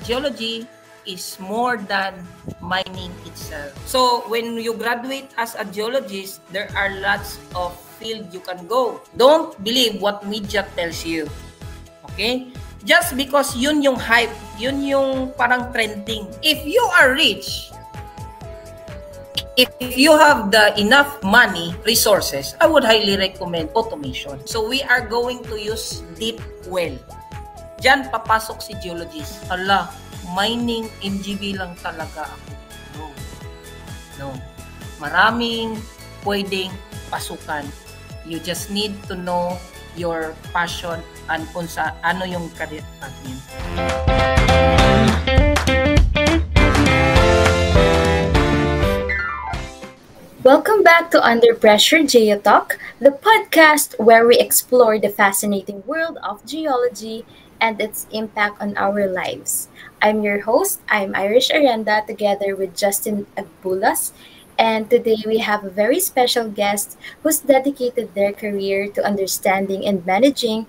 geology is more than mining itself. So when you graduate as a geologist, there are lots of field you can go. Don't believe what media tells you. Okay? Just because yun yung hype, yun yung parang trending. If you are rich, if you have the enough money, resources, I would highly recommend automation. So we are going to use deep well. Diyan papasok si geologist. Ala, mining MGB lang talaga ako. No. Maraming pwedeng pasukan. You just need to know your passion and kung sa ano yung career path niyo. Welcome back to Under Pressure Geo Talk, the podcast where we explore the fascinating world of geology and its impact on our lives. I'm your host, I'm Irish Aranda, together with Justin Agbulas, and today we have a very special guest who's dedicated their career to understanding and managing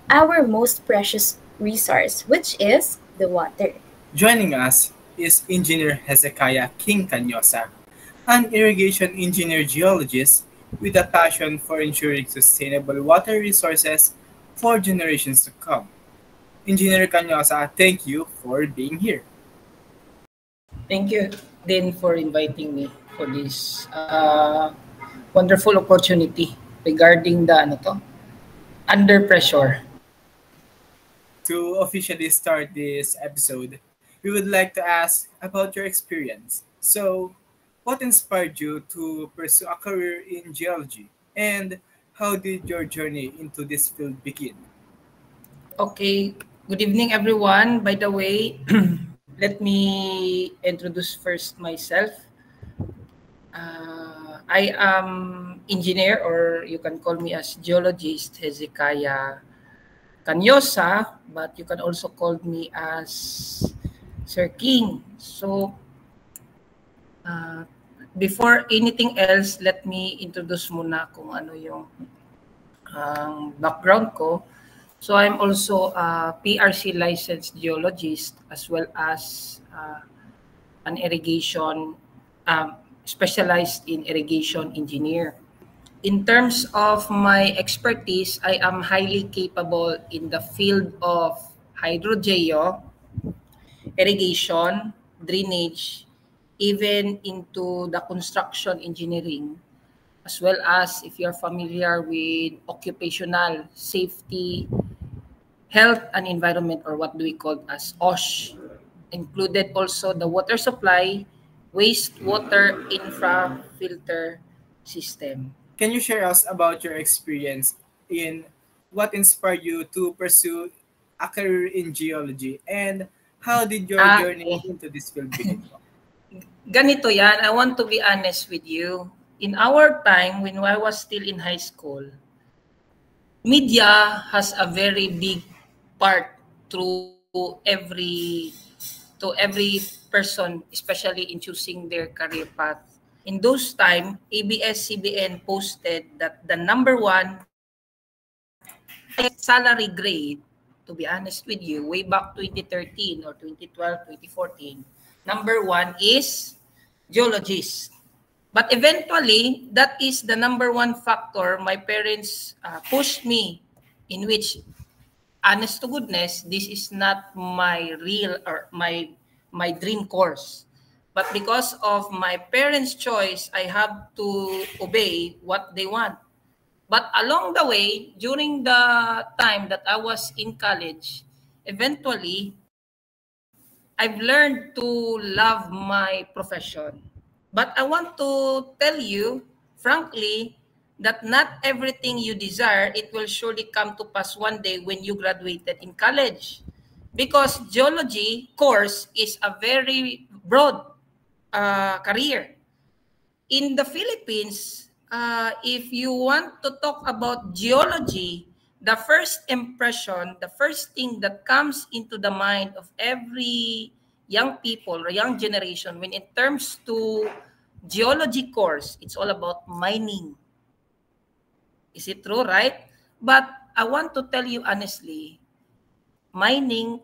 our most precious resource, which is the water. Joining us is Engineer Hezekiah King Canyosa, an irrigation engineer geologist with a passion for ensuring sustainable water resources for generations to come. Engineer Canyosa, thank you for being here. Thank you then for inviting me for this wonderful opportunity regarding the under pressure. To officially start this episode, we would like to ask about your experience. So, what inspired you to pursue a career in geology? And how did your journey into this field begin? Okay, good evening everyone. By the way, let me introduce first myself. I am engineer, or you can call me as geologist Hezekiah Canyosa, but you can also call me as Sir King. So, before anything else, let me introduce muna kung ano yung background ko. So I'm also a PRC licensed geologist as well as an irrigation, specialized in irrigation engineer. In terms of my expertise, I am highly capable in the field of hydrogeo, irrigation, drainage, even into the construction engineering, as well as if you're familiar with occupational safety, health and environment, or what do we call as OSH, included also the water supply, wastewater infra filter system. Can you share us about your experience in what inspired you to pursue a career in geology and how did your journey into this field begin? Ganito yan, I want to be honest with you. In our time, when I was still in high school, media has a very big part to every person, especially in choosing their career path. In those time, ABS-CBN posted that the number one salary grade, to be honest with you, way back 2013 or 2012, 2014, number one is geologist. But eventually, that is the number one factor my parents pushed me, in which, honest to goodness, this is not my real or my dream course. But because of my parents' choice, I have to obey what they want. But along the way, during the time that I was in college, eventually, I've learned to love my profession. But I want to tell you, frankly, that not everything you desire, it will surely come to pass one day when you graduated in college. Because geology course is a very broad career. In the Philippines, if you want to talk about geology, the first impression, the first thing that comes into the mind of every young people or young generation when it terms to geology course, it's all about mining. Is it true, right? But I want to tell you honestly, mining,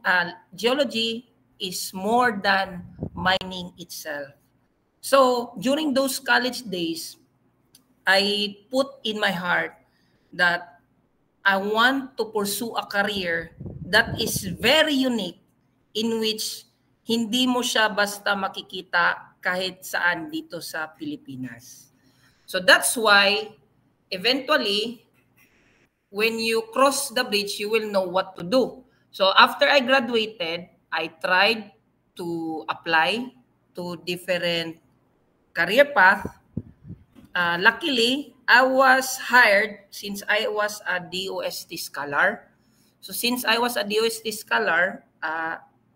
geology is more than mining itself. So during those college days, I put in my heart that I want to pursue a career that is very unique, in which hindi mo siya basta makikita kahit saan dito sa Pilipinas. So that's why eventually when you cross the bridge, you will know what to do. So after I graduated, I tried to apply to different career path. Luckily, I was hired since I was a DOST scholar. So since I was a DOST scholar,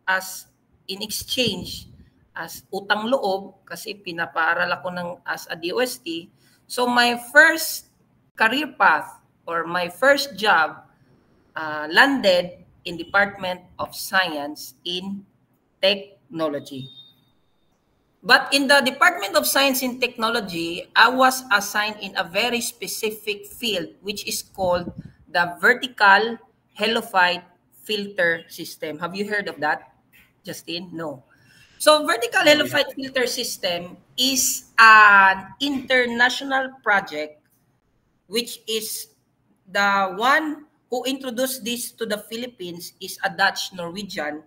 as in exchange, as utang loob, kasi pinapaaral ako as a DOST. So my first career path or my first job landed in Department of Science in Technology. But in the Department of Science and Technology, I was assigned in a very specific field, which is called the vertical halophyte filter system. Have you heard of that, Justin? No. So vertical halophyte filter system is an international project, which is the one who introduced this to the Philippines is a Dutch Norwegian.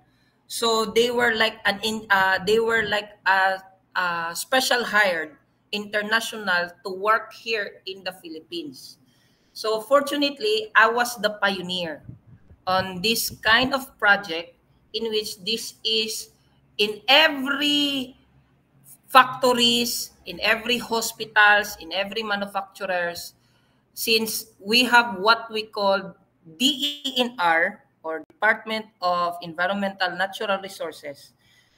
So they were like a special hired international to work here in the Philippines. So fortunately, I was the pioneer on this kind of project, in which this is in every factories, in every hospitals, in every manufacturers, since we have what we call DENR, or Department of Environmental Natural Resources,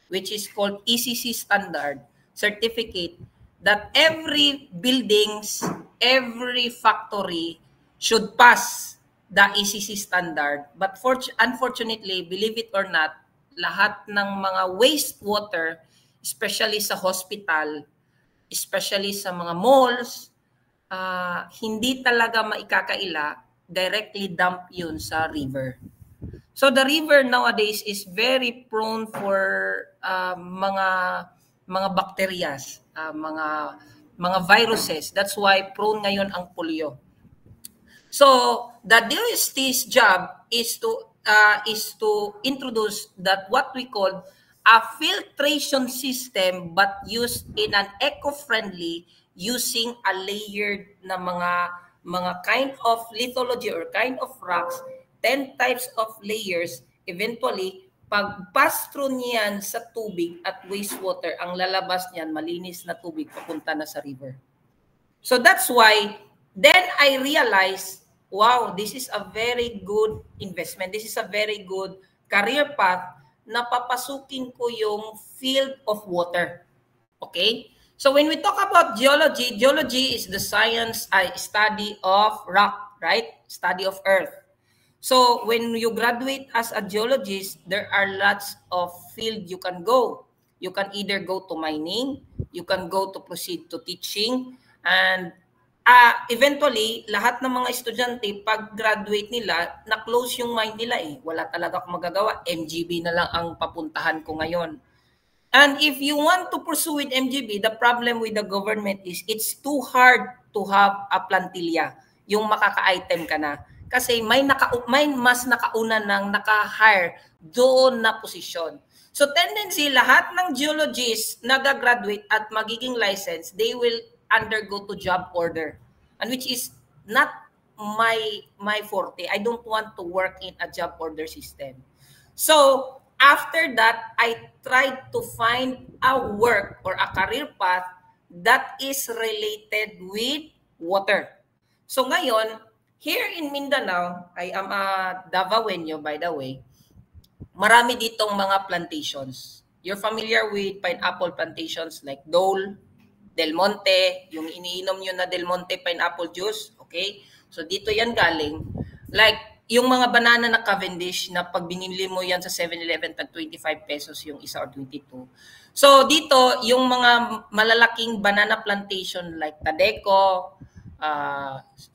which is called ECC standard certificate, that every buildings, every factory should pass the ECC standard. But unfortunately, believe it or not, lahat ng mga wastewater, especially sa hospital, especially sa mga malls, hindi talaga maikakaila, directly dump yun sa river. So the river nowadays is very prone for mga bacterias, mga viruses. That's why prone ngayon ang polio. So the DOST's job is to introduce that what we call a filtration system, but used in an eco-friendly, using a layered na mga kind of lithology or kind of rocks, 10 types of layers. Eventually, pag pass through niyan sa tubig at wastewater, ang lalabas niyan malinis na tubig papunta na sa river. So that's why then I realized, wow, this is a very good investment. This is a very good career path na papasukin ko yung field of water. Okay? So when we talk about geology, geology is the science, study of rock, right? Study of earth. So when you graduate as a geologist, there are lots of field you can go. You can either go to mining, you can go to proceed to teaching, and eventually, lahat ng mga estudyante, pag graduate nila, na-close yung mind nila eh. Wala talaga akong magagawa. MGB na lang ang papuntahan ko ngayon. And if you want to pursue with MGB, the problem with the government is it's too hard to have a plantilla, yung makaka-item ka na. Kasi may mas nakauna nang naka-hire doon na posisyon. So tendency, lahat ng geologists nag-graduate at magiging license, they will undergo to job order, and which is not my forte. I don't want to work in a job order system. So after that, I tried to find a work or a career path that is related with water. So ngayon, here in Mindanao, I am a Davaoenyo, by the way. Marami ditong mga plantations. You're familiar with pineapple plantations like Dole, Del Monte, yung iniinom nyo na Del Monte pineapple juice, okay? So dito yan galing. Like yung mga banana na Cavendish na pag binili mo yan sa 7-Eleven, tag 25 pesos yung isa or 22. So dito, yung mga malalaking banana plantation like Tadeco,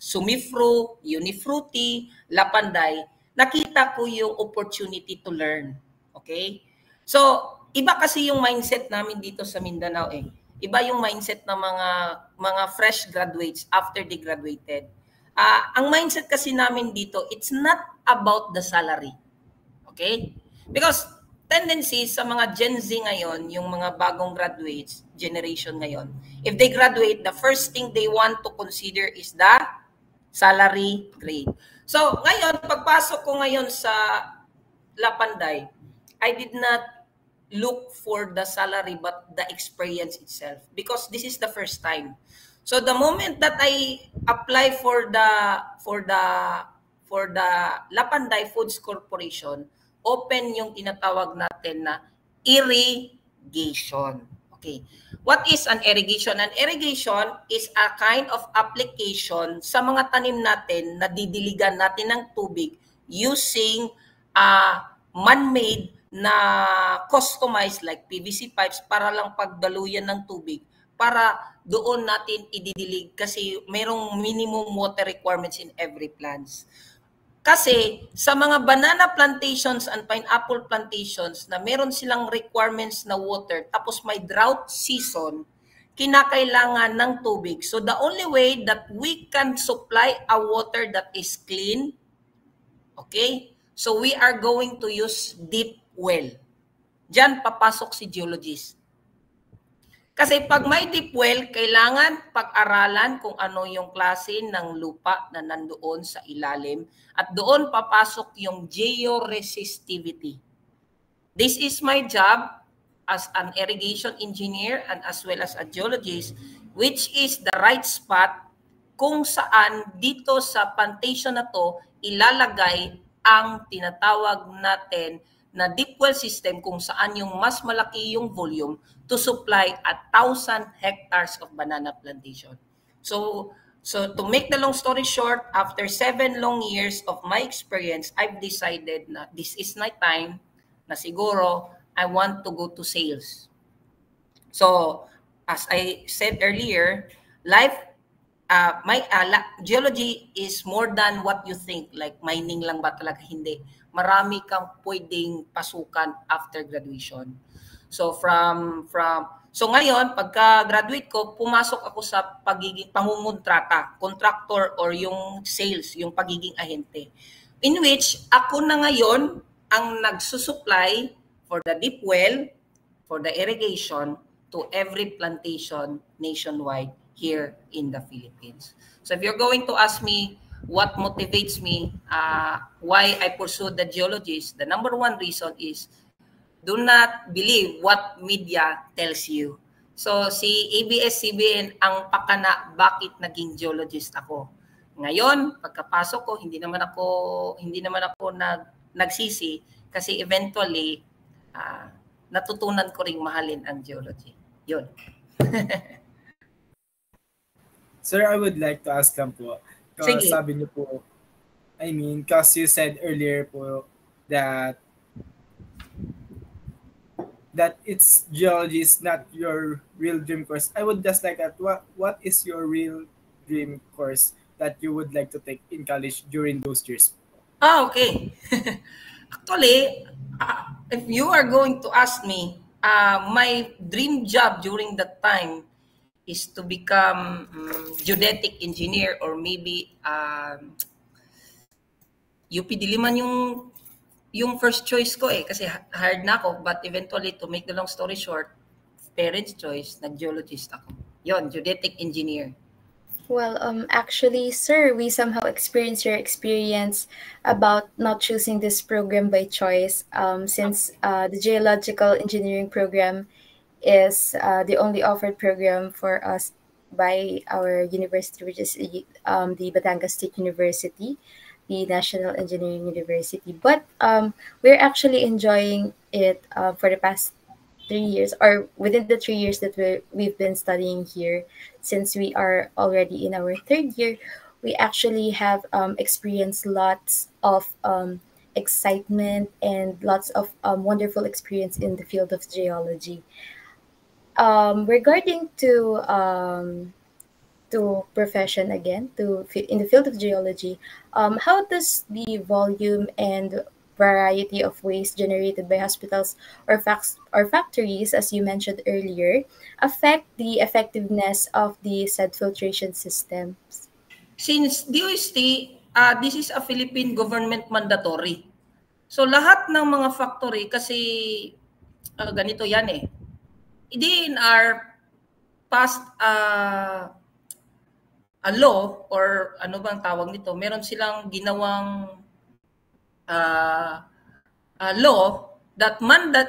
Sumifru, Unifruti, Lapanday, nakita ko yung opportunity to learn. Okay? So, iba kasi yung mindset namin dito sa Mindanao eh. Iba yung mindset ng mga fresh graduates after they graduated. Ang mindset kasi namin dito, it's not about the salary. Okay? Because tendency sa mga Gen Z ngayon, yung mga bagong graduates, generation ngayon, if they graduate, the first thing they want to consider is the salary grade. So, ngayon, pagpasok ko ngayon sa Lapanday, I did not look for the salary but the experience itself because this is the first time. So the moment that I apply for the Lapanday Foods Corporation, open yung tinatawag natin na irrigation. Okay. What is an irrigation? An irrigation is a kind of application sa mga tanim natin na didiligan natin ng tubig using man-made na customized like PVC pipes para lang pagdaluyan ng tubig para doon natin ididilig kasi mayroong minimum water requirements in every plants. Kasi sa mga banana plantations and pineapple plantations na meron silang requirements na water tapos may drought season, kinakailangan ng tubig. So the only way that we can supply a water that is clean, okay? So we are going to use deep well. Diyan papasok si geologist. Kasi pag may deep well, kailangan pag-aralan kung ano yung klase ng lupa na nandoon sa ilalim at doon papasok yung georesistivity. This is my job as an irrigation engineer and as well as a geologist, which is the right spot kung saan dito sa plantation na to ilalagay ang tinatawag natin na deep well system kung saan yung mas malaki yung volume to supply 1,000 hectares of banana plantation. So to make the long story short, after 7 long years of my experience, I've decided na this is my time na siguro I want to go to sales. So as I said earlier, geology is more than what you think, like mining lang ba talaga, hindi. Marami kang pwedeng pasukan after graduation. So so ngayon, pagka-graduate ko, pumasok ako sa pagiging pangungontrata, contractor or yung sales, yung pagiging ahente. In which ako na ngayon ang nagsusupply for the deep well, for the irrigation to every plantation nationwide here in the Philippines. So if you're going to ask me what motivates me, why I pursue the geologist, the number one reason is do not believe what media tells you. So si ABS-CBN ang pakana bakit naging geologist ako. Ngayon, pagkapasok ko, hindi naman ako nagsisi kasi eventually natutunan ko ring mahalin ang geology. Yun. Sir, I would like to ask lang po, Sige. sabi niyo po, because you said earlier po that it's geology is not your real dream course. I would just like that. What is your real dream course that you would like to take in college during those years? Okay. Actually, if you are going to ask me, my dream job during that time is to become geodetic engineer or maybe UP Diliman yung first choice ko kasi hard na ako, but eventually to make the long story short, parents' choice, nag-geologist ako. Yon, geodetic engineer. Well, actually, sir, we somehow experienced your experience about not choosing this program by choice, since the geological engineering program is the only offered program for us by our university, which is the Batangas State University, the National Engineering University. But we're actually enjoying it for the past 3 years, or within the 3 years that we've been studying here. Since we are already in our 3rd year, we actually have experienced lots of excitement and lots of wonderful experience in the field of geology. Regarding to profession again, in the field of geology, how does the volume and variety of waste generated by hospitals or factories, as you mentioned earlier, affect the effectiveness of the said filtration systems? Since DOST, this is a Philippine government mandatory. So lahat ng mga factory kasi ganito yan eh. In our past a law or ano bang tawag nito, meron silang ginawang law that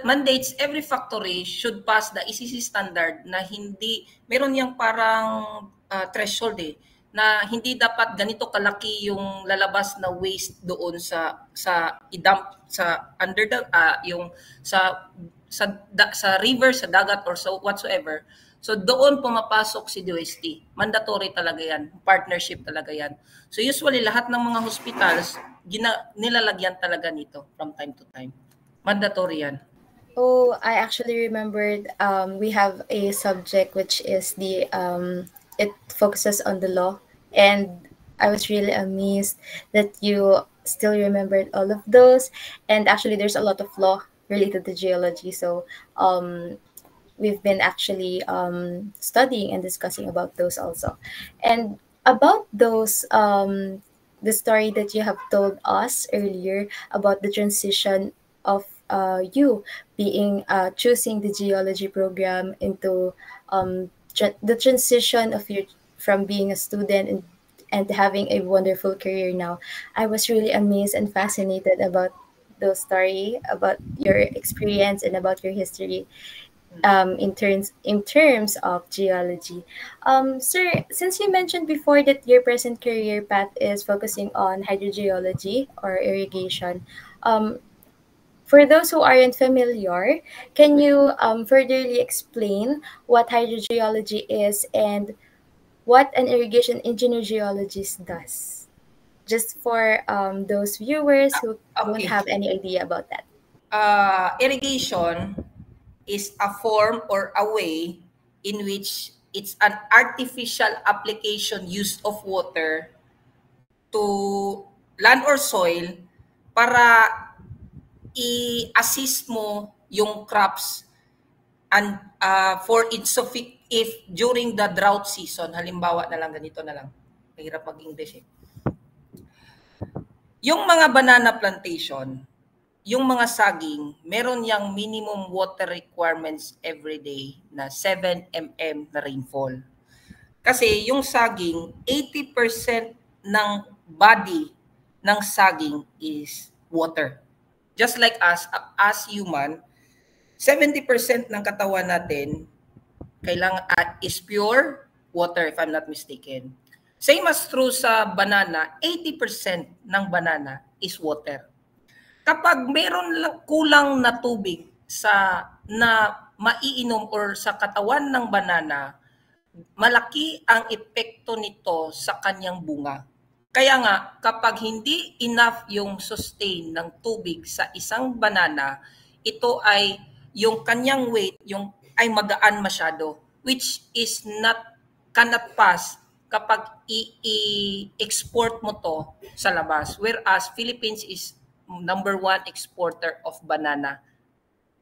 mandates every factory should pass the ECC standard na hindi, meron yung parang threshold eh, na hindi dapat ganito kalaki yung lalabas na waste doon sa i-dump sa under the yung sa river, sa dagat or so whatsoever. So doon pumapasok si DOST. Mandatory talaga yan. Partnership talaga yan. So usually lahat ng mga hospitals nilalagyan talaga nito from time to time. Mandatory yan. Oh, I actually remembered we have a subject which is the it focuses on the law, and I was really amazed that you still remembered all of those. And actually, there's a lot of law related to geology, so we've been actually studying and discussing about those also. And about those, the story that you have told us earlier about the transition of you being choosing the geology program into the transition of your from being a student and having a wonderful career now. I was really amazed and fascinated about those story, about your experience and about your history in terms of geology. Sir, since you mentioned before that your present career path is focusing on hydrogeology or irrigation, for those who aren't familiar, can you furtherly explain what hydrogeology is and what an irrigation engineer geologist does? Just for those viewers who don't have any idea about that. Irrigation is a form or a way in which it's an artificial application use of water to land or soil para i-assist mo yung crops and for if during the drought season, halimbawa na lang ganito na lang, mahirap mag-English eh. Yung mga banana plantation, yung mga saging, meron yang minimum water requirements every day na 7 mm na rainfall. Kasi yung saging, 80% ng body ng saging is water. Just like us, as human, 70% ng katawan natin kailangan is pure water, if I'm not mistaken. Same as true sa banana, 80% ng banana is water. Kapag meron lang kulang na tubig na maiinom or sa katawan ng banana, malaki ang epekto nito sa kanyang bunga. Kaya nga, kapag hindi enough yung sustain ng tubig sa isang banana, ito ay yung kanyang weight ay magaan masyado, which is cannot pass kapag i-export mo to sa labas. Whereas Philippines is number 1 exporter of banana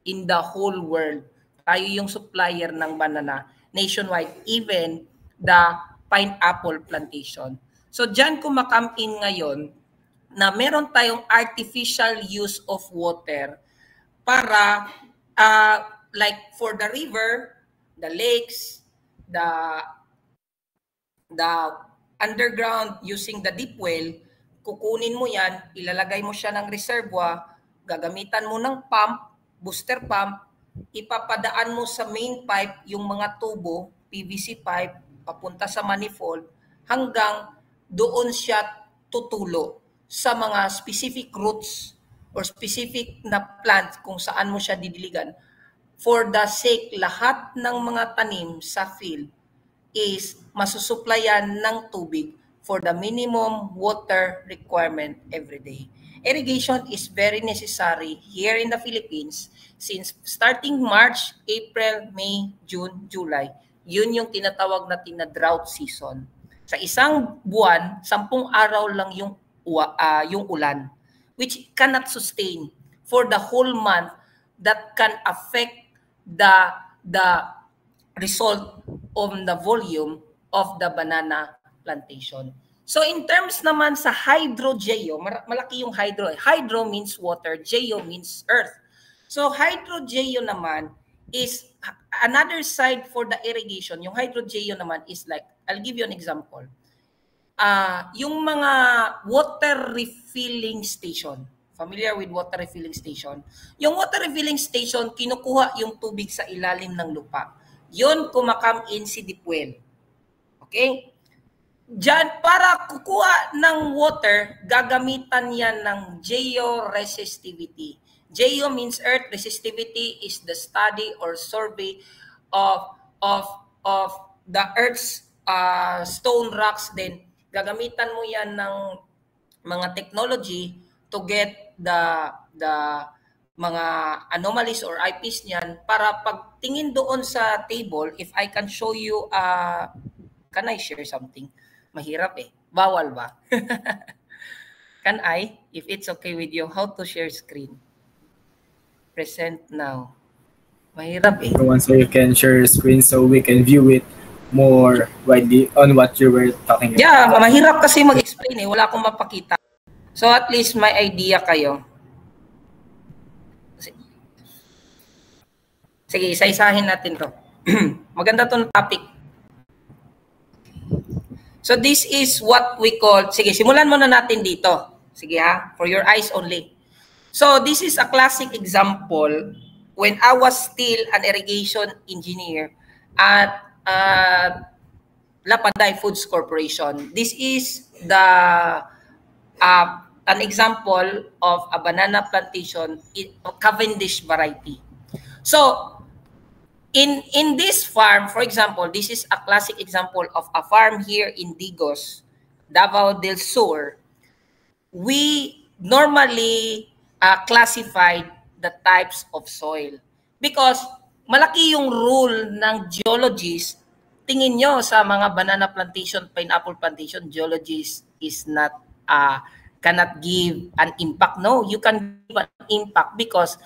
in the whole world. Tayo yung supplier ng banana nationwide, even the pineapple plantation. So dyan kumakam in ngayon na meron tayong artificial use of water para like for the river, the lakes, the underground using the deep well, kukunin mo yan, ilalagay mo siya ng reservoir, gagamitan mo ng pump, booster pump, ipapadaan mo sa main pipe yung mga tubo, PVC pipe, papunta sa manifold, hanggang doon siya tutulo sa mga specific roots or specific na plant kung saan mo siya didiligan. For the sake, lahat ng mga tanim sa field is masusuplayan ng tubig for the minimum water requirement every day. Irrigation is very necessary here in the Philippines since starting March, April, May, June, July. Yun yung tinatawag natin na drought season. Sa isang buwan, 10 araw lang yung ulan. which cannot sustain for the whole month, that can affect the result of the volume of the banana plantation. So in terms naman sa hydrogeo, malaki yung hydro. Hydro means water, geo means earth. So hydrogeo naman is another side for the irrigation. Yung hydrogeo naman is like, I'll give you an example. Yung mga water refilling station. Familiar with water refilling station? Yung water refilling station, kinukuha yung tubig sa ilalim ng lupa. Yun, kumakam in si deep well. Okay? Diyan, para kukuha ng water, gagamitan yan ng georesistivity. Geo means earth, resistivity is the study or survey of the earth's stone rocks. Then, gagamitan mo yan ng mga technology to get the mga anomalies or IPs niyan para pagtingin doon sa table, if I can show you, can I share something? Mahirap eh. Bawal ba? Can I? If it's okay with you, how to share screen? Present now. Mahirap eh. So you can share your screen so we can view it more widely on what you were talking about. Yeah, mahirap kasi mag-explain eh. Wala akong mapakita. So at least may idea kayo. Sige, isa-isahin natin to. Maganda tong topic. So this is what we call, sige, simulan muna natin dito. Sige ha, for your eyes only. So this is a classic example when I was still an irrigation engineer at Lapaday Foods Corporation. This is an example of a banana plantation in Cavendish variety. So in this farm, for example, this is a classic example of a farm here in Digos, Davao del Sur. We normally classified the types of soil because malaki yung rule ng geologists. Tingin nyo sa mga banana plantation, pineapple plantation, geologists is not cannot give an impact. No, you can give an impact because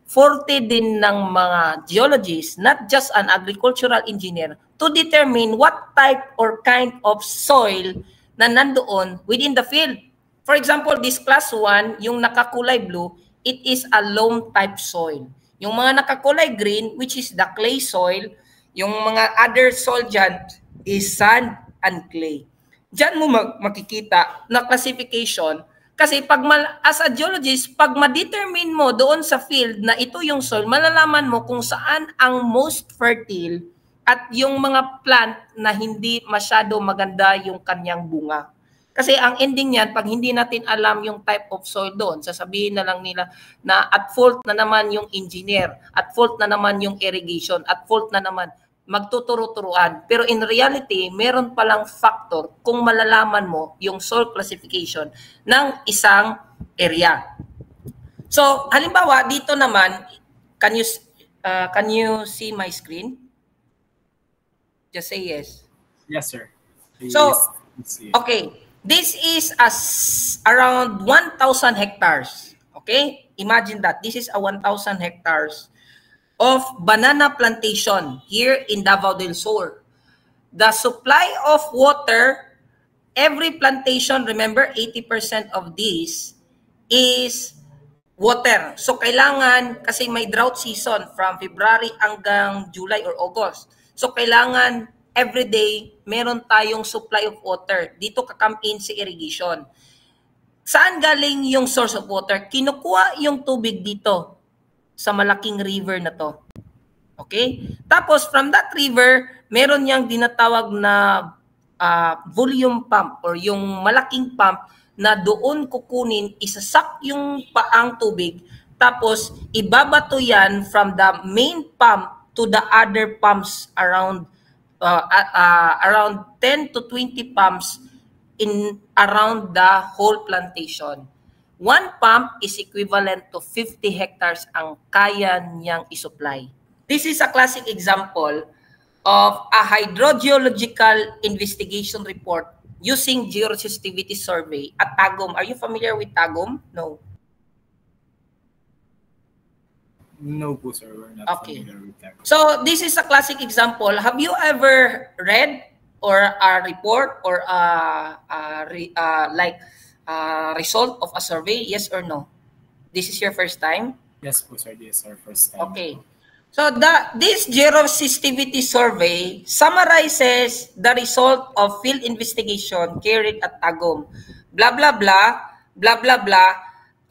forte din ng mga geologists, not just an agricultural engineer, to determine what type or kind of soil na nandoon within the field. For example, this class 1, yung nakakulay blue, it is a loam type soil. Yung mga nakakulay green, which is the clay soil, yung mga other soil dyan is sand and clay. Diyan mo makikita na classification kasi pag as a geologist, pag ma-determine mo doon sa field na ito yung soil, malalaman mo kung saan ang most fertile at yung mga plant na hindi masyado maganda yung kanyang bunga. Kasi ang ending niyan, pag hindi natin alam yung type of soil doon, sasabihin na lang nila na at fault na naman yung engineer, at fault na naman yung irrigation, at fault na naman, magtuturo-turuan. Pero in reality, meron palang factor kung malalaman mo yung soil classification ng isang area. So, halimbawa, dito naman, can you see my screen? Just say yes. Yes, sir. So, okay. This is around 1,000 hectares. Okay? Imagine that. This is a 1,000 hectares of banana plantation here in Davao del Sur. The supply of water, every plantation, remember, 80% of this is water. So, kailangan, kasi may drought season from February hanggang July or August. So, kailangan every day, meron tayong supply of water. Dito kakampin si irrigation. Saan galing yung source of water? Kinukuha yung tubig dito sa malaking river na to. Okay? Tapos, from that river, meron niyang dinatawag na volume pump or yung malaking pump na doon kukunin, isasak yung paang tubig, tapos ibabato yan from the main pump to the other pumps around 10 to 20 pumps in around the whole plantation. One pump is equivalent to 50 hectares ang kaya niyang isupply. This is a classic example of a hydrogeological investigation report using georesistivity survey at TAGOM. Are you familiar with TAGOM? No. No po, sir. We're not Okay. familiar with that. So this is a classic example. Have you ever read or a report or result of a survey? Yes or no? This is your first time? Yes po, sir. This is our first time. Okay. So this georesistivity survey summarizes the result of field investigation carried at Tagum. Blah, blah, blah, blah, blah, blah,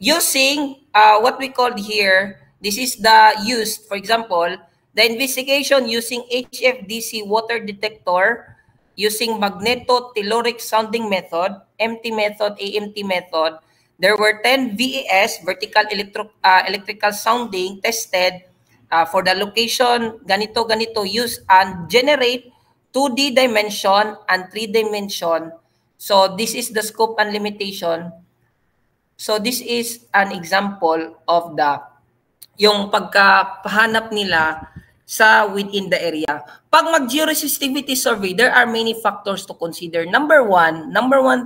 using what we call here, this is the use, for example, the investigation using HFDC water detector, using magneto-telluric sounding method, MT method, AMT method. There were 10 VAS, vertical electrical sounding, tested for the location, ganito, use and generate 2D dimension and 3 dimension. So this is the scope and limitation. So this is an example of yung pagkahanap nila sa within the area. Pag mag-georesistivity survey, there are many factors to consider. Number one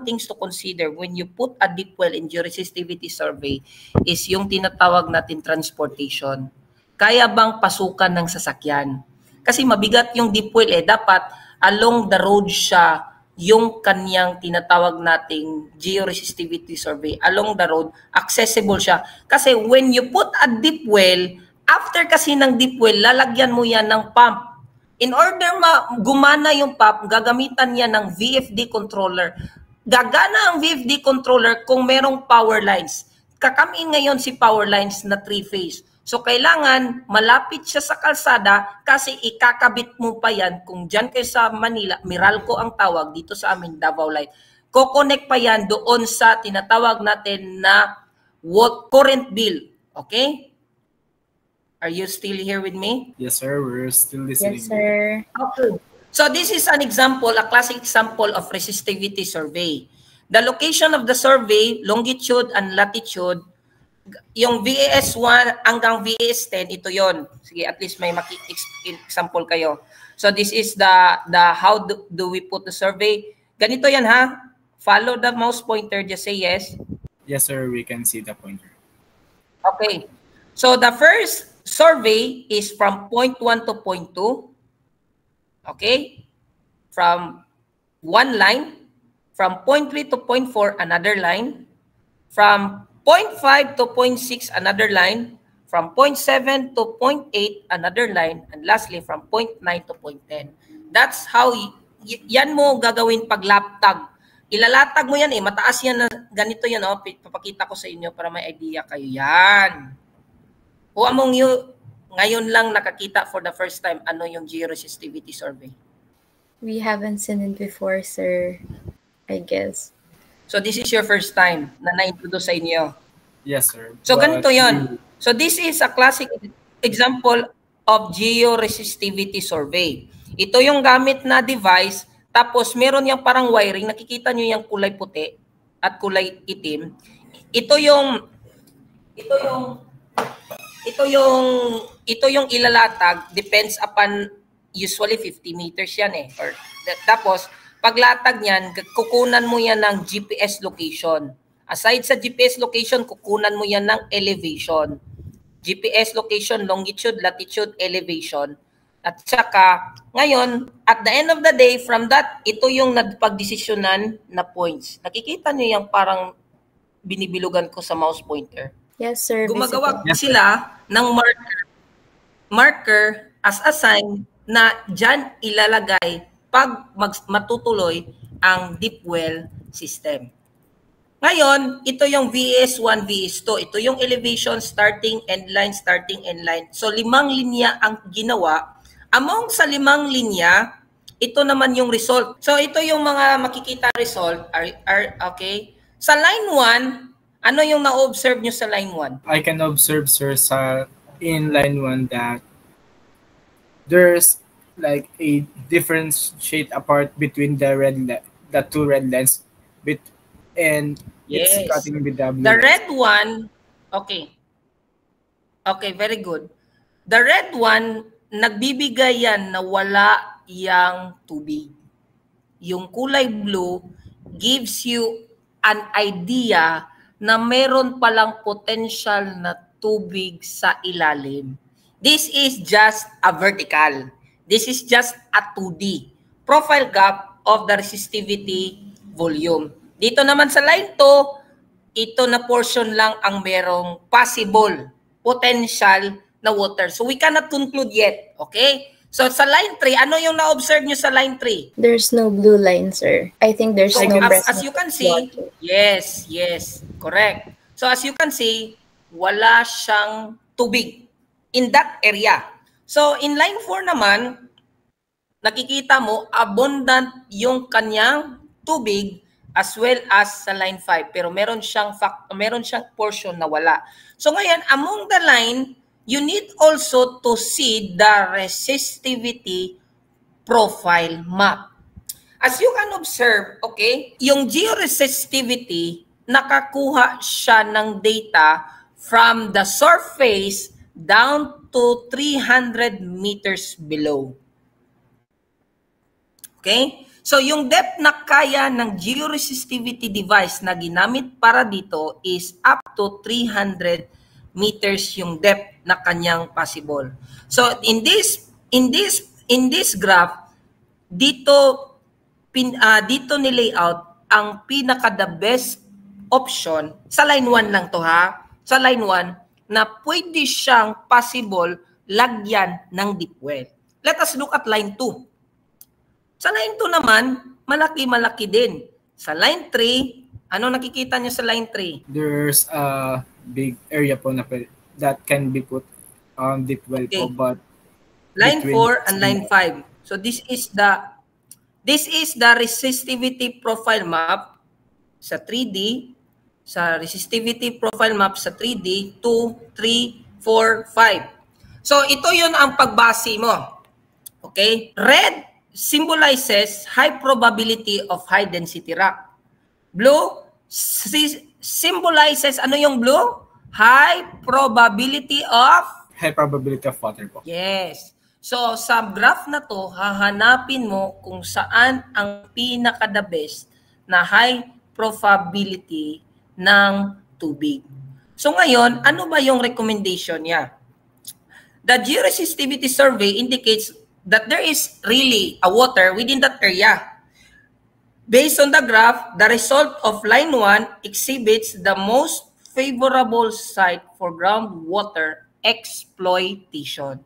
things to consider when you put a deep well in georesistivity survey is yung tinatawag natin transportation. Kaya bang pasukan ng sasakyan? Kasi mabigat yung deep well dapat along the road siya yung kanyang tinatawag nating georesistivity survey. Along the road, accessible siya. Kasi when you put a deep well, after kasi ng deep well, lalagyan mo yan ng pump. In order gumana yung pump, gagamitan niya ng VFD controller. Gagana ang VFD controller kung merong power lines. Kakamin ngayon si power lines na 3-phase. So, kailangan malapit siya sa kalsada kasi ikakabit mo pa yan. Kung dyan kayo sa Manila, Meralco ang tawag, dito sa amin, Davao Light. Ko-connect pa yan doon sa tinatawag natin na current bill. Okay? Are you still here with me? Yes, sir. We're still listening. Yes, sir. Okay. So, this is an example, a classic example of resistivity survey. The location of the survey, longitude and latitude, yung VAS1 hanggang VAS10, ito yon. Sige, at least may example kayo. So this is the how do we put the survey. Ganito yan ha. Follow the mouse pointer, just say yes. Yes, sir. We can see the pointer. Okay. So the first survey is from point 1 to point 2. Okay? From one line. From point 3 to point 4, another line. From point 5 to point 6, another line. From point 7 to point 8, another line. And lastly, from point 9 to point 10. That's how, yan mo gagawin pag laptag. Ilalatag mo yan mataas yan na ganito yan. Papakita ko sa inyo para may idea kayo yan. Who among you, ngayon lang nakakita for the first time, ano yung georesistivity survey? We haven't seen it before, sir. I guess. So this is your first time na na-introduce sa inyo. Yes, sir. So ganito yon. So this is a classic example of georesistivity survey. Ito yung gamit na device, tapos meron yung parang wiring, nakikita nyo yung kulay puti at kulay itim. Ito yung ilalatag, depends upon, usually 50 meters yan tapos paglatag niyan, kukunan mo yan ng GPS location. Aside sa GPS location, kukunan mo yan ng elevation. GPS location, longitude, latitude, elevation. At saka, ngayon, at the end of the day, from that, ito yung nagpagdesisyonan na points. Nakikita niyo yung parang binibilugan ko sa mouse pointer. Yes, sir. Gumagawa sila ng marker as a sign na dyan ilalagay pag matutuloy ang deep well system. Ngayon, ito yung VS1, VS2. Ito yung elevation, starting, end line, starting, end line. So, 5 linya ang ginawa. Among sa 5 linya, ito naman yung result. So, ito yung mga makikita result. Okay? Sa line 1, ano yung na-observe nyo sa line 1? I can observe, sir, in line 1 that there's like a different shade apart between the two red lines, and Yes. it's cutting with the blue. The red one, okay. Okay, very good. The red one, nagbibigay yan na wala yang tubig. Yung kulay blue gives you an idea na meron palang potential na tubig sa ilalim. This is just a vertical. This is just a 2D. Profile gap of the resistivity volume. Dito naman sa line 2, ito na portion lang ang merong possible potential na water. So we cannot conclude yet. Okay? So sa line 3, ano yung na-observe nyo sa line 3? There's no blue line, sir. I think there's So no as you can see, yes, correct. So as you can see, wala siyang tubig in that area. So in line 4 naman, nakikita mo abundant yung kanyang tubig as well as sa line 5, pero meron siyang portion na wala. So ngayon, among the line, you need also to see the resistivity profile map. As you can observe, okay, yung georesistivity, nakakuha siya ng data from the surface down to 300 meters below. Okay? So yung depth na kaya ng georesistivity device na ginamit para dito is up to 300 meters yung depth na kanyang possible. So in this graph, dito ni-layout ang pinaka the best option sa line 1 lang to ha. Sa line 1 na pwede siyang possible lagyan ng deep well. Let us look at line 2. Sa line 2 naman, malaki-malaki din. Sa line 3, ano nakikita niyo sa line 3? There's a big area po na that can be put on deep well po, but line 4 and line 5. So this is the resistivity profile map sa 3D, sa resistivity profile map sa 3D, 2, 3, 4, 5. So ito yun ang pagbase mo. Okay? Red symbolizes high probability of high density rock. Blue symbolizes, ano yung blue? High probability of water po. Yes. So sa graph na to, hahanapin mo kung saan ang pinaka-the best na high probability ng tubig. So ngayon, ano ba yung recommendation niya? The georesistivity survey indicates that there is really a water within that area. Based on the graph, the result of line 1 exhibits the most favorable site for groundwater exploitation.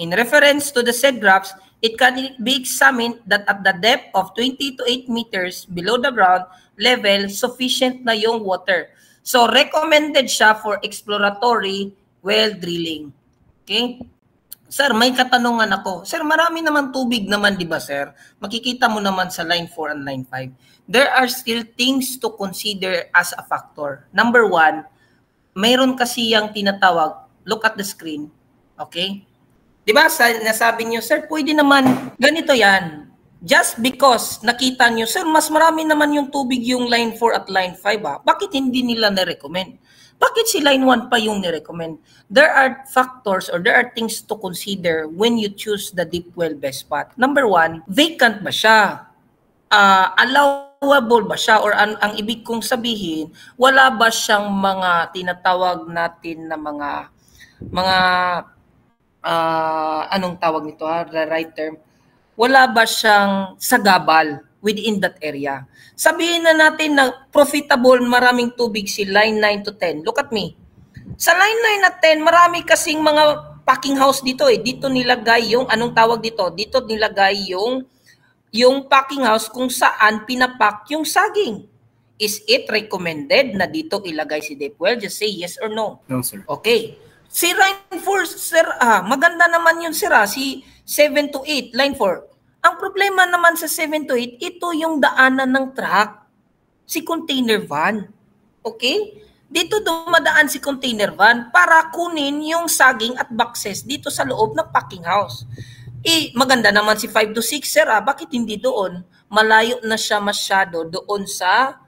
In reference to the said graphs, it can be examined that at the depth of 20 to 8 meters below the ground level, sufficient na yung water. So, recommended siya for exploratory well drilling. Okay? Sir, may katanungan ako. Sir, marami naman tubig naman, di ba, sir? Makikita mo naman sa line 4 and line 5. There are still things to consider as a factor. Number 1, mayroon kasi yung tinatawag, look at the screen. Okay? Di ba, nasabi niyo, sir, pwede naman, ganito yan. Just because nakita niyo, sir, mas marami naman yung tubig yung line 4 at line 5, ha? Bakit hindi nila na-recommend? Bakit si line 1 pa yung ni-recommend? There are factors or there are things to consider when you choose the deep well best spot. Number 1, vacant ba siya? Allowable ba siya? Or ang ibig kong sabihin, wala ba siyang mga tinatawag natin na mga anong tawag nito ha? The right term. Wala ba siyang sagabal within that area? Sabihin na natin na profitable, maraming tubig si line 9 to 10. Look at me. Sa line 9 at 10, marami kasing mga packing house dito eh. Dito nilagay yung, anong tawag dito? Dito nilagay yung packing house kung saan pinapak yung saging. Is it recommended na dito ilagay si deep well? Just say yes or no. No, sir. Okay. Si line 4, sir, maganda naman yun, sir, si 7 to 8, line 4. Ang problema naman sa 7 to 8, ito yung daanan ng truck, si container van. Okay? Dito dumadaan si container van para kunin yung saging at boxes dito sa loob ng packing house. Maganda naman si 5 to 6, sir, bakit hindi doon? Malayo na siya masyado doon sa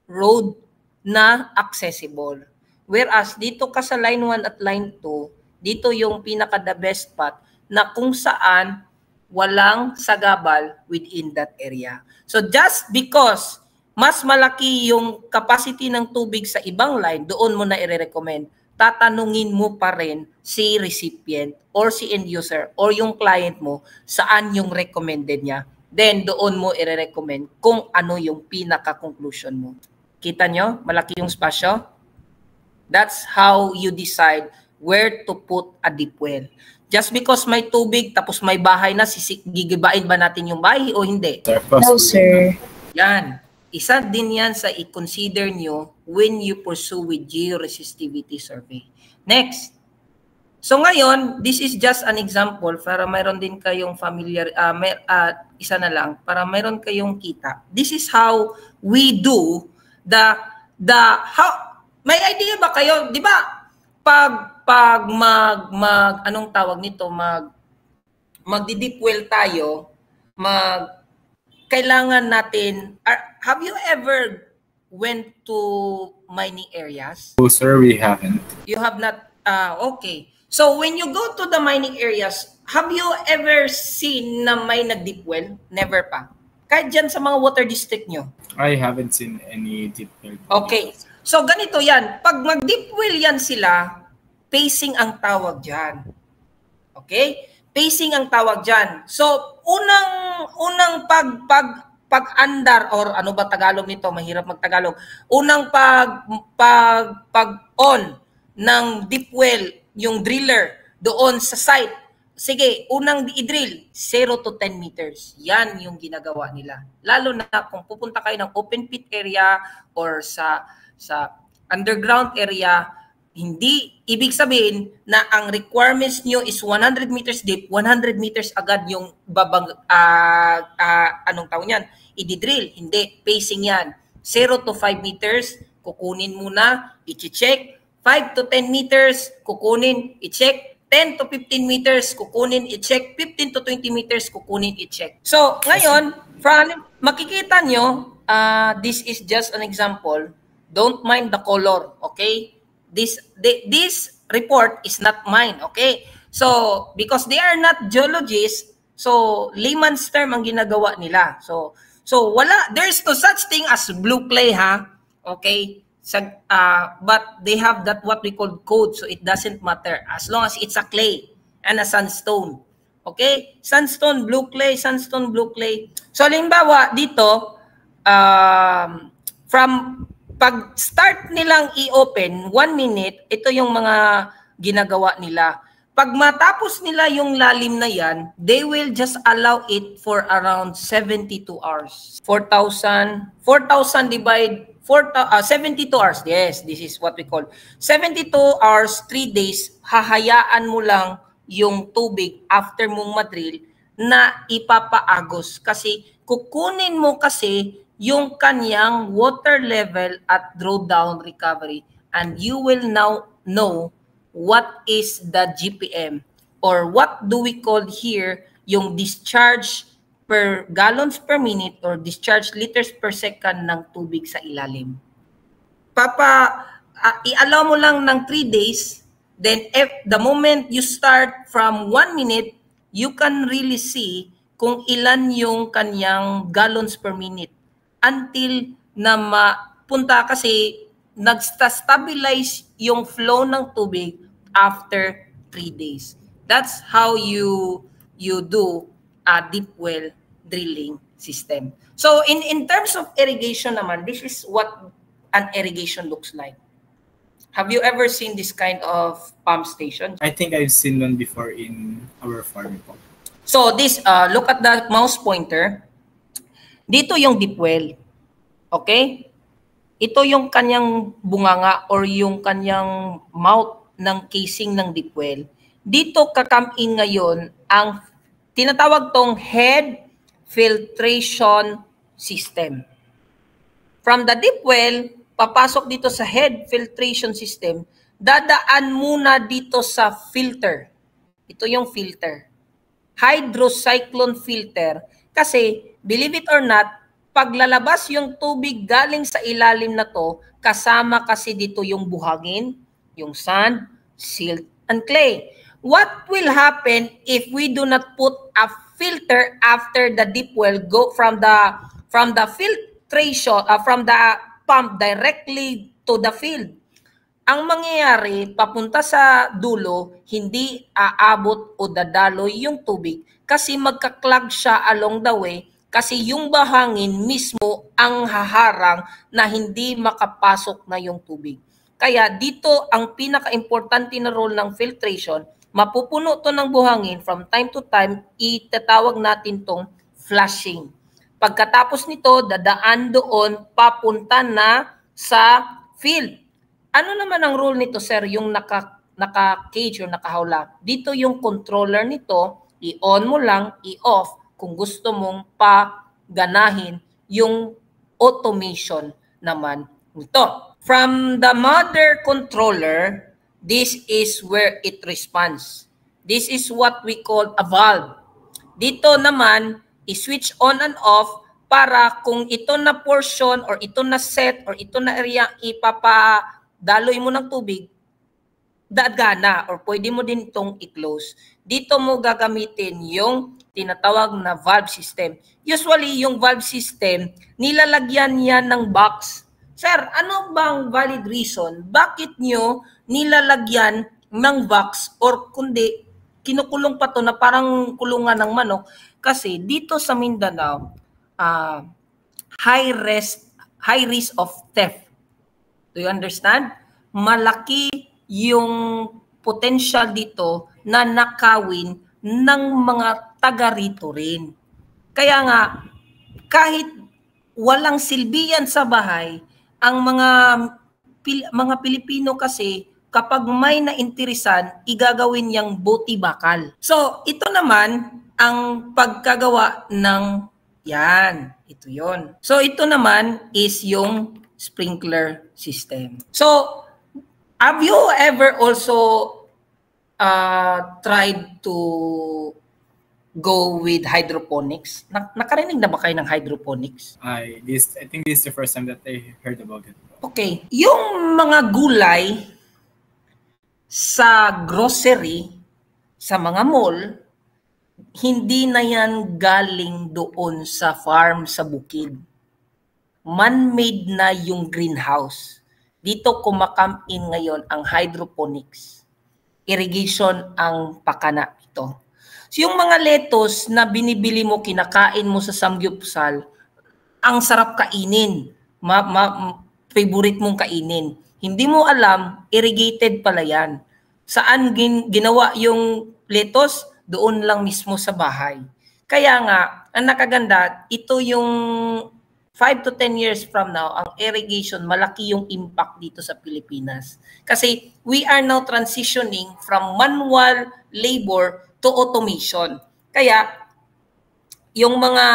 road na accessible. Whereas dito ka sa line 1 at line 2, dito yung pinaka the best spot na kung saan walang sagabal within that area. So just because mas malaki yung capacity ng tubig sa ibang line, doon mo na i-recommend. tatanungin mo pa rin si recipient or si end user or yung client mo saan yung recommended niya. Then doon mo i-recommend kung ano yung pinaka-conclusion mo. Kita nyo? Malaki yung spasyo. That's how you decide where to put a deep well. Just because may tubig tapos may bahay na, gigibain ba natin yung bahay o hindi? No, sir. Yan. Isa din yan sa i-consider nyo when you pursue with georesistivity survey. Next. So ngayon, this is just an example para mayroon din kayong familiar, isa na lang, para mayroon kayong kita. This is how we do how, may idea ba kayo, di ba, pag anong tawag nito, magdi-deep well tayo, kailangan natin, have you ever went to mining areas? Oh, sir, we haven't. You have not, okay. So when you go to the mining areas, have you ever seen na may nag-deep well? Never pa. Kahit dyan sa mga water district nyo. I haven't seen any deep well. Okay. So ganito yan. Pag mag-deep well yan sila, pacing ang tawag dyan. Okay? Pacing ang tawag dyan. So, unang pag-andar, or ano ba Tagalog nito? Mahirap mag-Tagalog. Unang pag-on ng deep well, yung driller, doon sa site. Sige, unang i-drill, 0 to 10 meters. Yan yung ginagawa nila. Lalo na kung pupunta kayo ng open pit area or sa underground area, hindi ibig sabihin na ang requirements nyo is 100 meters deep, 100 meters agad yung anong tawag yan? I-drill. Hindi, pacing yan. 0 to 5 meters, kukunin muna, i-check. 5 to 10 meters, kukunin, i-check. 10 to 15 meters, kukunin, i-check. 15 to 20 meters, kukunin, i-check. So, ngayon, makikita nyo, this is just an example. Don't mind the color, okay? This report is not mine, okay? So, because they are not geologists, so layman's term ang ginagawa nila. So there's no such thing as blue clay, ha? Okay? But they have that what we call code, so it doesn't matter as long as it's a clay and a sandstone. Okay? Sandstone, blue clay, sandstone, blue clay. So, halimbawa, dito, from pag start nilang i-open, 1 minute, ito yung mga ginagawa nila. Pag matapos nila yung lalim na yan, they will just allow it for around 72 hours. 4,000 divide 72 hours. Yes, this is what we call 72 hours, 3 days. Hahayaan mo lang yung tubig after mong madrill na ipapaagos. Kasi kukunin mo kasi yung kanyang water level at drawdown recovery, and you will now know what is the GPM, or what do we call here yung discharge per gallons per minute or discharge liters per second ng tubig sa ilalim. I-allow mo lang ng 3 days, then if the moment you start from 1 minute, you can really see kung ilan yung kanyang gallons per minute until na mapunta, kasi nag-stabilize yung flow ng tubig after 3 days. That's how you do a deep well drilling system. So in terms of irrigation naman, this is what an irrigation looks like. Have you ever seen this kind of pump station? I think I've seen one before in our farm. So this, look at the mouse pointer. Dito yung deep well. Okay? Ito yung kanyang bunganga or yung kanyang mouth ng casing ng deep well. Dito kakam in ngayon ang tinatawag tong head filtration system. From the deep well, papasok dito sa head filtration system, dadaan muna dito sa filter. Ito yung filter. Hydrocyclone filter. Kasi, believe it or not, paglalabas yung tubig galing sa ilalim na to, kasama kasi dito yung buhangin, yung sand, silt, and clay. What will happen if we do not put a filter after the deep well go from the filtration from the pump directly to the field? ang mangyayari papunta sa dulo, hindi aabot o dadaloy yung tubig kasi magka-clog siya along the way kasi yung bahangin mismo ang haharang na hindi makapasok na yung tubig. Kaya dito ang pinaka-importante na role ng filtration, mapupuno to ng buhangin from time to time, itatawag natin tong flushing. Pagkatapos nito, dadaan doon papunta na sa field. Ano naman ang rule nito, sir? Yung naka-cage o nakahawla. Dito yung controller nito, i-on mo lang, i-off kung gusto mong paganahin yung automation naman nito. From the mother controller, this is where it responds. This is what we call a valve. Dito naman, i-switch on and off para kung ito na portion or ito na set or ito na area ipapadaloy mo ng tubig, gana or pwede mo din itong i-close. Dito mo gagamitin yung tinatawag na valve system. Usually, yung valve system, nilalagyan yan ng box. Sir, ano bang valid reason? Bakit nyo nilalagyan ng box or kundi kinukulong pa to na parang kulungan ng manok? Kasi dito sa Mindanao, high risk of theft. Do you understand? Malaki yung potential dito na nakawin ng mga taga rito rin. Kaya nga, kahit walang silbihan sa bahay, ang mga Pilipino kasi kapag may nainteresan, igagawin yang buti bakal. So, ito naman ang pagkagawa ng yan. Ito yon. So, ito naman is yung sprinkler system. So, have you ever also tried to go with hydroponics? Nakarinig na ba kayo ng hydroponics? I think this is the first time that I heard about it. Okay. Yung mga gulay sa grocery, sa mga mall, hindi na yan galing doon sa farm sa bukid. Man-made na yung greenhouse. Dito kumakam in ngayon ang hydroponics. Irrigation ang pakana ito. So yung mga lettuce na binibili mo, kinakain mo sa samgyupsal, ang sarap kainin. Favorite mong kainin. Hindi mo alam, irrigated pala yan. Saan ginawa yung lettuce? Doon lang mismo sa bahay. Kaya nga, ang nakaganda, ito yung 5 to 10 years from now, ang irrigation, malaki yung impact dito sa Pilipinas. Kasi we are now transitioning from manual labor to automation. Kaya yung mga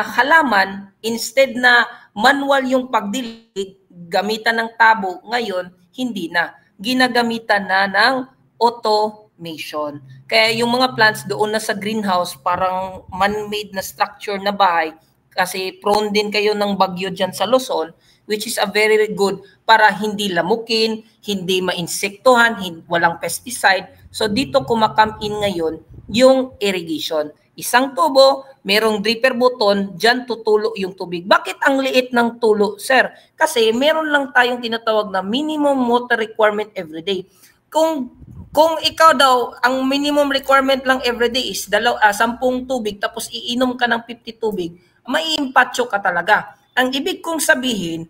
halaman, instead na manual yung pagdilig, gamitan ng tabo, ngayon hindi na. Ginagamitan na ng automation. Kaya yung mga plants doon na sa greenhouse, parang man-made na structure na bahay, kasi prone din kayo ng bagyo dyan sa Luzon, which is a very good para hindi lamukin, hindi mainsektuhan, walang pesticide. So dito kumakam in ngayon yung irrigation. Isang tubo, merong dripper button, dyan tutulo yung tubig. Bakit ang liit ng tulo, sir? Kasi meron lang tayong tinatawag na minimum water requirement every day. Kung ikaw daw, ang minimum requirement lang every day is 10 tubig, tapos iinom ka ng 50 tubig, maiimpatso ka talaga. Ang ibig kong sabihin,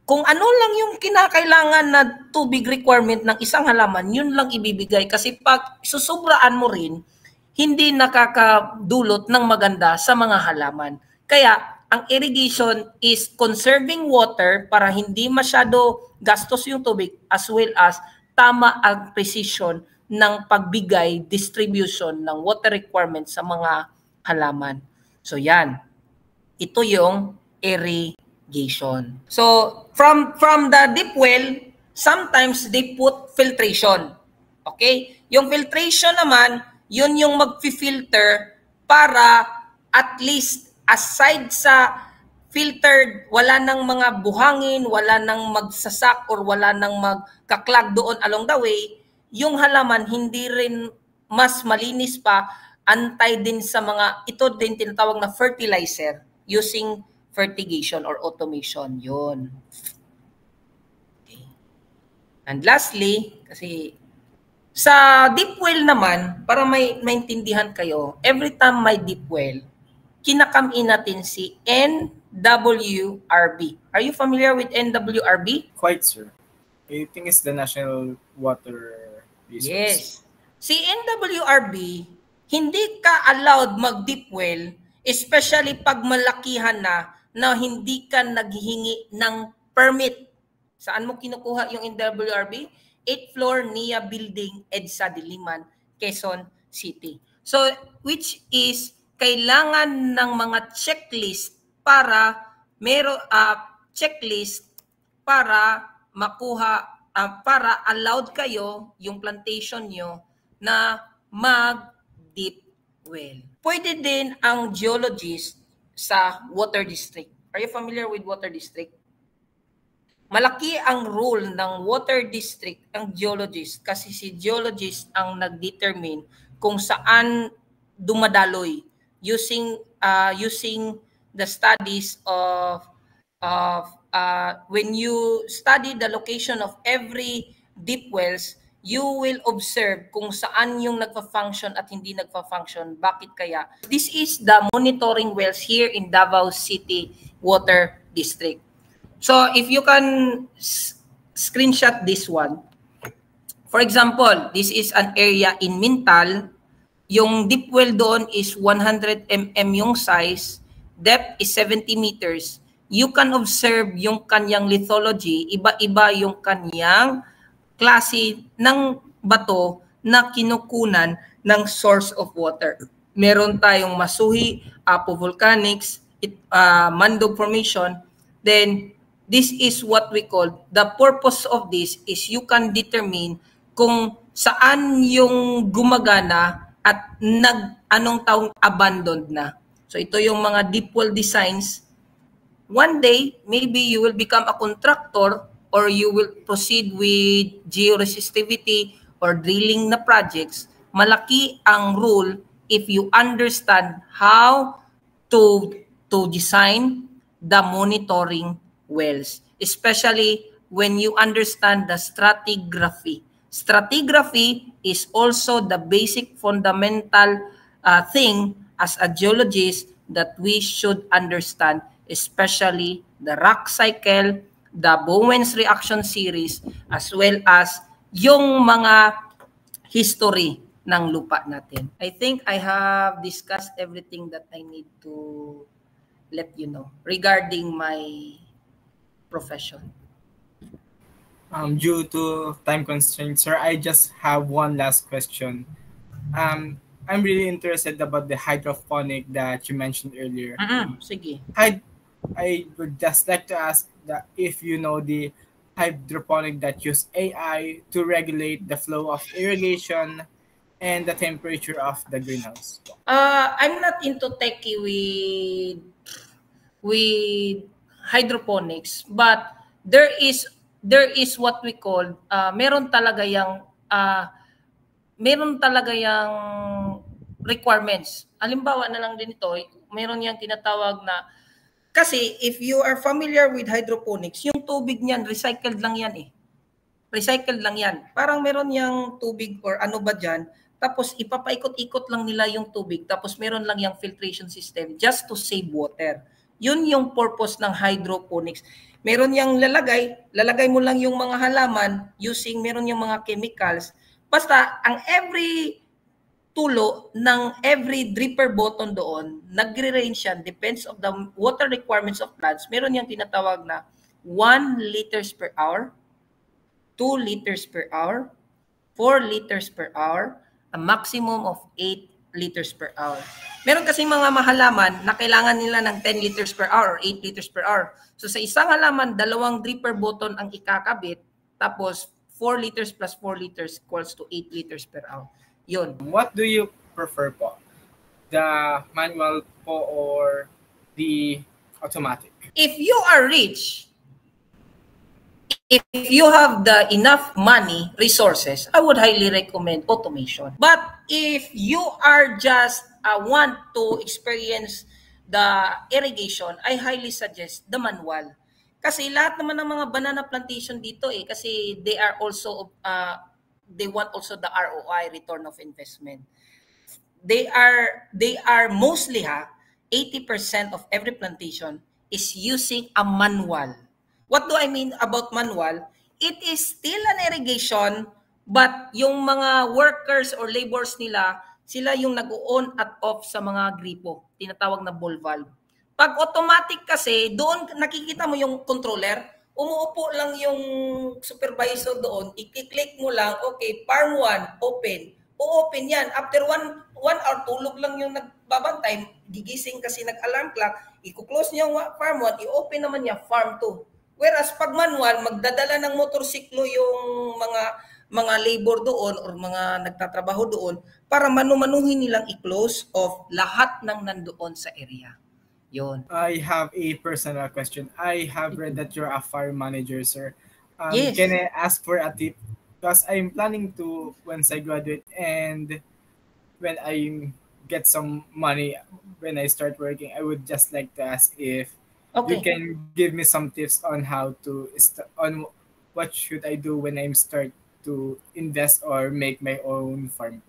kung ano lang yung kinakailangan na tubig requirement ng isang halaman, yun lang ibibigay. Kasi pag susubraan mo rin, hindi nakakadulot ng maganda sa mga halaman. Kaya, ang irrigation is conserving water para hindi masyado gastos yung tubig as well as tama ang precision ng pagbigay, distribution ng water requirement sa mga halaman. So yan, ito yung irrigation. So from the deep well, sometimes they put filtration. Okay? Yung filtration naman, yun yung mag-filter para at least aside sa filtered, wala nang mga buhangin, wala nang magsasak or wala nang magkaklag doon along the way, yung halaman hindi rin mas malinis pa, antay din sa mga, ito din tinatawag na fertilizer using fertigation or automation. Yun. Okay. And lastly, kasi sa deep well naman, para may maintindihan kayo, every time may deep well, kinakamin natin si NWRB. Are you familiar with NWRB? Quite, sir. I think it's the National Water Resource. Yes. Si NWRB, hindi ka allowed mag-deep well, especially pag malakihan na hindi ka naghihingi ng permit. Saan mo kinukuha yung NWRB? 8th floor NIA Building, EDSA Diliman, Quezon City. So, which is kailangan ng mga checklist para checklist para makuha para allowed kayo yung plantation nyo na mag-deep well. Pwede din ang geologist sa water district. Are you familiar with water district? Malaki ang role ng water district ang geologist kasi si geologist ang nag-determine kung saan dumadaloy using the studies of when you study the location of every deep wells, you will observe kung saan yung nagfa-function at hindi nagfa-function. Bakit kaya? This is the monitoring wells here in Davao City Water District. So if you can screenshot this one. For example, this is an area in Mintal. Yung deep well doon is 100 mm yung size. Depth is 70 meters. You can observe yung kanyang lithology. Iba-iba yung kanyang klase ng bato na kinukunan ng source of water. Meron tayong Masuhi, Apo Volcanics, Mandog Formation. Then, this is what we call, the purpose of this is you can determine kung saan yung gumagana at anong taong abandoned na. So ito yung mga deep well designs. One day, maybe you will become a contractor or you will proceed with georesistivity or drilling na projects. Malaki ang role if you understand how to design the monitoring wells, especially when you understand the stratigraphy. Stratigraphy is also the basic fundamental thing as a geologist that we should understand, especially the rock cycle, the Bowen's reaction series, as well as yung mga history ng lupa natin. I think I have discussed everything that I need to let you know regarding my profession. Due to time constraints, sir, I just have one last question. I'm really interested about the hydroponic that you mentioned earlier. Sige. I would just like to ask that if you know the hydroponic that use AI to regulate the flow of irrigation and the temperature of the greenhouse. I'm not into techie with hydroponics, but there is what we call meron talaga yang requirements. Halimbawa na lang din ito, meron yang tinatawag na, kasi if you are familiar with hydroponics, yung tubig niyan recycled lang yan eh. Recycled lang yan. Parang meron yang tubig or ano ba diyan, tapos ipapaikot-ikot lang nila yung tubig, tapos meron lang yang filtration system just to save water. Yun yung purpose ng hydroponics. Meron yang lalagay mo lang yung mga halaman meron yung mga chemicals. Basta ang every tulo ng every dripper button doon, nagre-range yan, depends of the water requirements of plants. Meron yang tinatawag na 1 liters per hour, 2 liters per hour, 4 liters per hour, a maximum of 8 liters per hour. Meron kasi mga mahalaman na kailangan nila ng 10 liters per hour or 8 liters per hour. So sa isang halaman, 2 dripper button ang ikakabit, tapos 4 liters plus 4 liters equals to 8 liters per hour. Yun. What do you prefer po? The manual po or the automatic? If you are rich, if you have the enough money, resources, I would highly recommend automation. But if you are just want to experience the irrigation, I highly suggest the manual. Kasi lahat naman ng mga banana plantation dito kasi they are also they want also the ROI, return of investment. They are mostly 80% of every plantation is using a manual. What do I mean about manual? It is still an irrigation, but yung mga workers or laborers nila, sila yung nag-on at off sa mga gripo, tinatawag na ball valve. Pag automatic kasi, doon nakikita mo yung controller, umuupo lang yung supervisor doon, i-click mo lang, okay, farm 1, open. O-open yan. After one hour, tulog lang yung nagbabantay, gigising kasi nag-alarm clock, i-close niya yung farm 1, i-open naman niya farm 2. Whereas pag manual, magdadala ng motorsiklo yung mga labor doon or mga nagtatrabaho doon para manu-manuhin nilang i-close off lahat ng nandoon sa area. Yon. I have a personal question. I have read that you're a farm manager, sir. Yes. Can I ask for a tip? Because I'm planning to, once I graduate and when I get some money, when I start working, I would just like to ask if you can give me some tips on how to, on what should I do when I'm start to invest or make my own farm.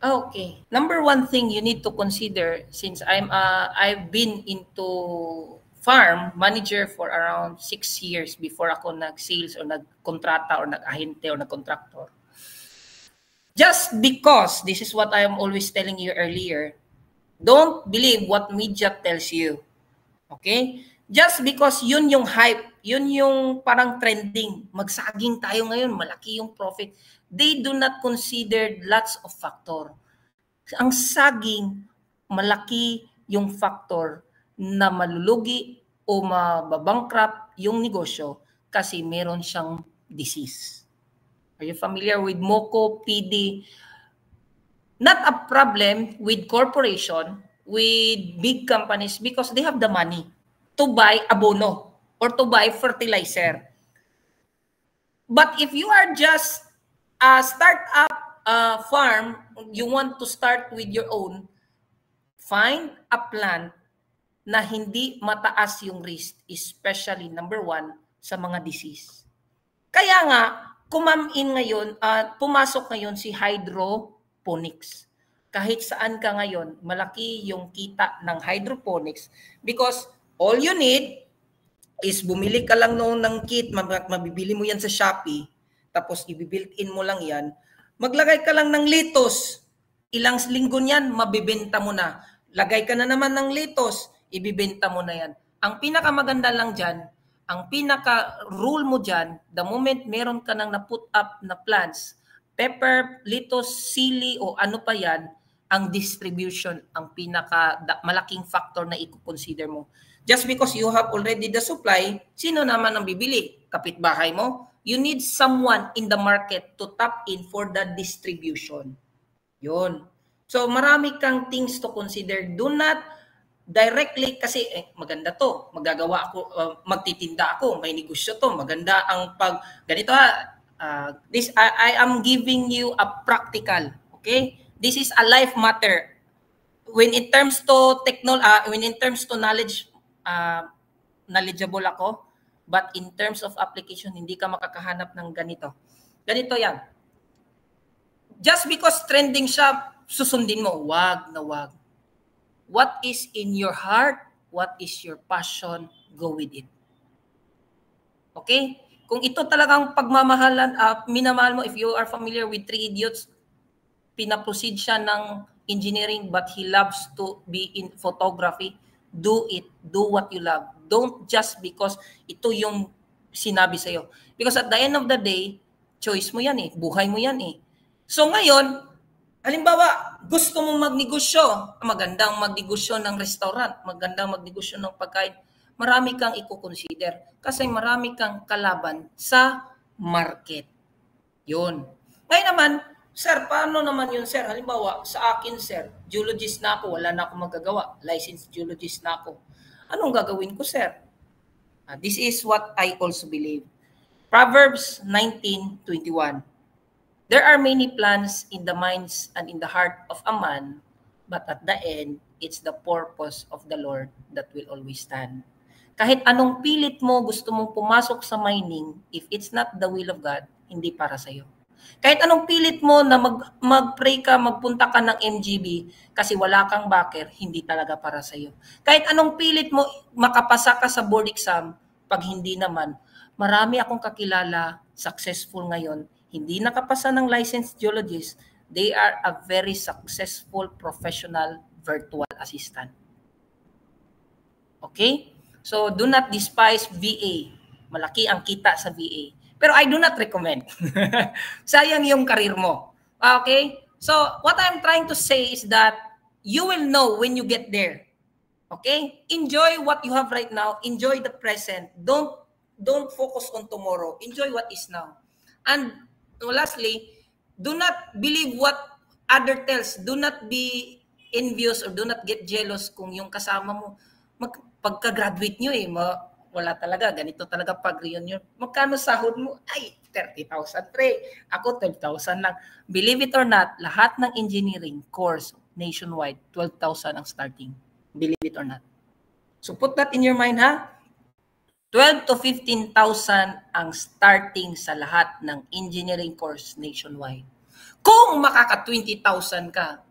Okay. Number one thing you need to consider, since I've been into farm manager for around 6 years before ako nag-sales or nag-kontrata or nag-ahente or nag-contractor. Just because, this is what I am always telling you earlier, don't believe what media tells you. Okay? Just because yun yung hype, yun yung parang trending, magsaging tayo ngayon, malaki yung profit. They do not consider lots of factor. Ang saging, malaki yung factor na malulugi o mababankrupt yung negosyo kasi meron siyang disease. Are you familiar with MOCO, PD? Not a problem with corporation, with big companies because they have the money to buy abono or to buy fertilizer. But if you are just a startup farm, you want to start with your own, find a plant na hindi mataas yung risk, especially number 1 sa mga disease. Kaya nga, pumasok ngayon si hydroponics. Kahit saan ka ngayon, malaki yung kita ng hydroponics because all you need is bumili ka lang noon ng kit, mabibili mo yan sa Shopee, tapos i-built-in mo lang yan, maglagay ka lang ng lettuce, ilang linggo niyan, mabibenta mo na. Lagay ka na naman ng lettuce, ibibenta mo na yan. Ang pinakamaganda lang dyan, ang pinaka-rule mo dyan, the moment meron ka nang na-put up na plants, pepper, lettuce, sili, o ano pa yan, ang distribution, ang malaking factor na i-consider mo. Just because you have already the supply, sino naman ang bibili? Kapitbahay mo? You need someone in the market to tap in for the distribution. Yun. So marami kang things to consider. Do not directly kasi maganda to, magagawa ako, magtitinda ako, may negosyo to, maganda ang ganito this I am giving you a practical, okay? This is a life matter. When in terms to knowledge, knowledgeable ako, but in terms of application, hindi ka makakahanap ng ganito. Ganito yan. Just because trending siya, susundin mo, wag na wag. What is in your heart, what is your passion, go with it. Okay? Kung ito talagang pagmamahalan, minamahal mo, if you are familiar with Three Idiots, pinaproceed siya ng engineering but he loves to be in photography, do it. Do what you love. Don't just because ito yung sinabi sa'yo. Because at the end of the day, choice mo yan buhay mo yan So ngayon, halimbawa, gusto mong magnegosyo, magandang magnegosyo ng restaurant, magandang magnegosyo ng pagkain, marami kang i-consider kasi marami kang kalaban sa market. Yun. Ngayon naman, sir, paano naman yun, sir? Halimbawa, sa akin, sir, geologist na ako, wala na akong magagawa, licensed geologist na ako. Anong gagawin ko, sir? This is what I also believe. Proverbs 19:21. There are many plans in the minds and in the heart of a man, but at the end, it's the purpose of the Lord that will always stand. Kahit anong pilit mo, gusto mong pumasok sa mining, if it's not the will of God, hindi para sa'yo. Kahit anong pilit mo na mag-pray ka, magpunta ka ng MGB kasi wala kang backer, hindi talaga para sa'yo. Kahit anong pilit mo makapasa ka sa board exam, pag hindi naman, marami akong kakilala, successful ngayon, hindi nakapasa ng licensed geologist, they are a very successful professional virtual assistant. Okay? So, do not despise VA. Malaki ang kita sa VA. Pero I do not recommend. Sayang yung karir mo. Okay? So, what I'm trying to say is that you will know when you get there. Okay? Enjoy what you have right now. Enjoy the present. Don't focus on tomorrow. Enjoy what is now. And lastly, do not believe what other tells. Do not be envious or do not get jealous kung yung kasama mo pagka-graduate nyo wala talaga, ganito talaga pag-reunion. Magkano sahod mo? Ay, 30,000 pre. Ako 12,000 lang. Believe it or not, lahat ng engineering course nationwide, 12,000 ang starting. Believe it or not. So put that in your mind, ha? 12 to 15,000 ang starting sa lahat ng engineering course nationwide. Kung makaka 20,000 ka,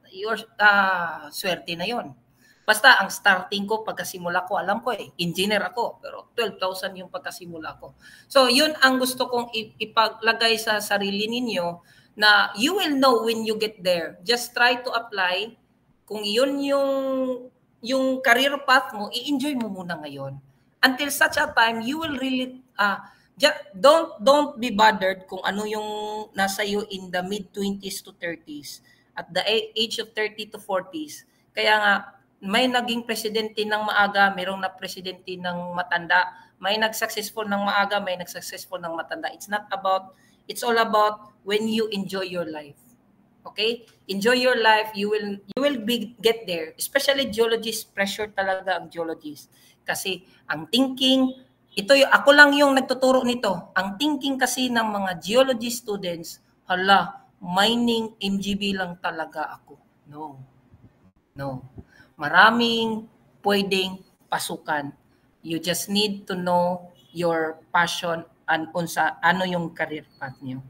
swerte na yon. Basta ang starting ko pagkasimula ko, alam ko engineer ako, pero 12,000 yung pagkasimula ko. So yun ang gusto kong ipaglagay sa sarili ninyo na you will know when you get there. Just try to apply. Kung yun yung career path mo, i-enjoy mo muna ngayon. Until such a time, you will really, don't be bothered kung ano yung nasa iyo in the mid-20s to 30s. At the age of 30 to 40s. Kaya nga, may naging presidente ng maaga, mayroong na presidente ng matanda, may nag-successful ng maaga, may nag-successful ng matanda. It's all about when you enjoy your life. Okay? Enjoy your life, you will get there. Especially geologists, pressure talaga ang geologists. Kasi ang thinking, ako lang yung nagtuturo nito. Ang thinking kasi ng mga geology students, mining MGB lang talaga ako. No. Maraming pwedeng pasukan. You just need to know your passion and ano yung career path niyo.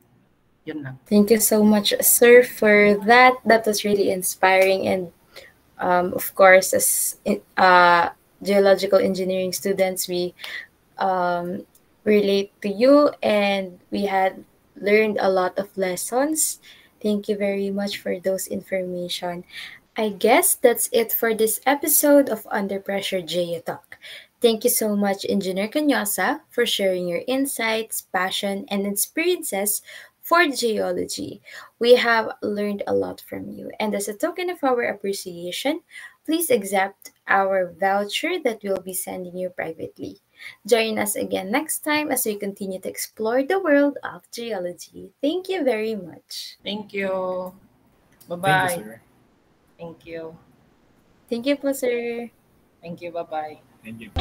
Yun lang. Thank you so much, sir, for that. That was really inspiring. And of course, as geological engineering students, we relate to you and we had learned a lot of lessons. Thank you very much for those information. I guess that's it for this episode of Under Pressure Geo Talk. Thank you so much, Engineer Canyosa, for sharing your insights, passion, and experiences for geology. We have learned a lot from you. And as a token of our appreciation, please accept our voucher that we'll be sending you privately. Join us again next time as we continue to explore the world of geology. Thank you very much. Thank you. Bye-bye. Thank you, sir. Thank you. Thank you po, sir. Thank you. Bye-bye. Thank you.